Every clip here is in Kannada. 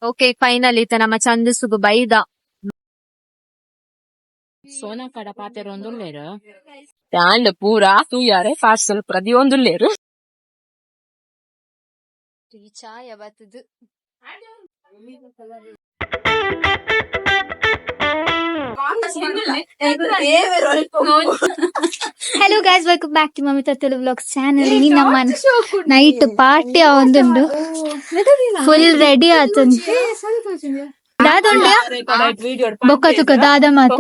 ಓಕೆ ಫೈನಲ್ ಈತ ನಮ್ಮ ಚಂದಸುಗು ಬೈದ ಸೋನಾ ಕಡ ಪಾತೆರ ಒಂದುಲ್ಲೇರು ತಾಂಡ್ ಪೂರಾ ತೂಯಾರೆ ಪಾರ್ಸಲ್ ಪ್ರತಿ ಒಂದುಲ್ಲೇರು ಚಾಯ ಬತ್ತದು. Hello guys, welcome back to Mamita Telugu vlogs channel. ಇನಿ ನಮ್ಮ ನೈಟ್ ಪಾರ್ಟಿ ಒಂದುಂಡು, ಫುಲ್ ರೆಡಿ ಆತುಂಡು. ದಾದುಂಡ್ಯ ಬೊಕ್ಕ ತುಕ ದಾದ ಮಾತ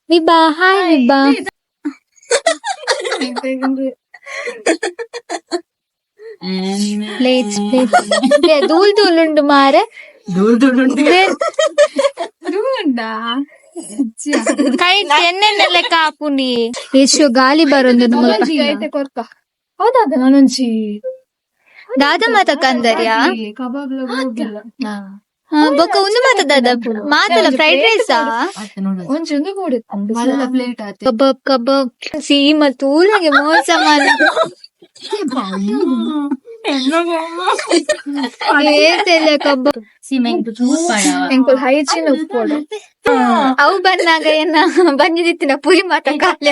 ವಿಬ್ಬಾ. ಹಾಯ್ ವಿಬ್ಬಾ. ಪ್ಲೇಟ್ಸ್ ಧೂಲ್ ಧೂಲ್ ಉಂಡು ಮಾರೆ, ಕೈ ಎಣ್ಣೆಣ್ಣೆ ಲೆಕ್ಕ ಹಾಪುನಿ. ಎಷ್ಟು ಗಾಳಿ ಬರೋದು ಹೌದಾದ ನಾನೊಂಚಿ ದಾದ ಮಾತ ಕಂದರ್ಯಾ ಬೊಕ್ಕ ಒಂದು ಮಾತ ದಾದ ಮಾತಲ್ಲ ಫ್ರೈಡ್ ರೈಸಾ ಕಬಾಬ್ ಕಬಾಬ್ ಸೀಮ ತೂಲಗೆ ಮೋಸ ಮಾಡ ಕಬಾಬ್ ಅವು ಬಂದಾಗ ಏನ ಬಂದಿದ್ದಿನ ಪುರಿ ಮಾತ ಕಾಲ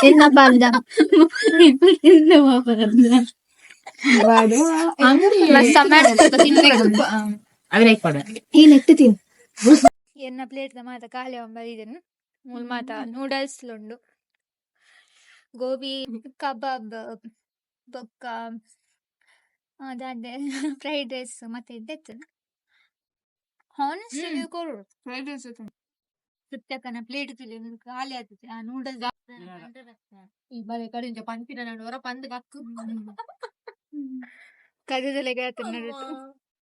ಎನ್ನ ಬಾಲ್ದ ಎನ್ನ ಪ್ಲೇಟ್ ಮಾತ ಖಾಲಿ ಬಂದಿದ್ದೇನೆ. ಮೂಲ್ ಮಾತ ನೂಡಲ್ಸ್ ಲುಂಡು, ಗೋಬಿ ಕಬಾಬ್ ಬೊಕ್ಕ ಅದಾದೆ ಫ್ರೈಡ್ ರೈಸ್ ಮತ್ತೆ ಇದ್ದೆತ್ತು. ಹಾನೆಸ್ಟ್ಲಿ ಕೊಡು ಫ್ರೈಡ್ ರೈಸ್ ಸುತ್ತಕನ ಪ್ಲೇಟ್ ತುಲಿ ಖಾಲಿ ಆಗ್ತದೆ. ಆ ನೂಡಲ್ಸ್ ಈ ಬಲೆ ಕಡಿಂಚ ಪಂಪಿನ ನಾನು ಹೊರ ಪಂದ್ ಕಕ್ಕು ಕದದಲೆಗೆ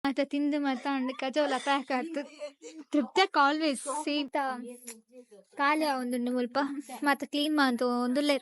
ಮತ್ತ ತಿಂದು ಮತ್ತ ಕಜೋಲ ಪ್ಯಾಕ್ ಆಯ್ತು. ತೃಪ್ತಿಯಕ್ಕ ಆಲ್ವೇಸ್ ಸೀತ ಖಾಲಿ ಒಂದು ಮುಲ್ಪ ಮತ್ತ ಕ್ಲೀನ್ ಮಾತು ಒಂದುಲ್ಲೇ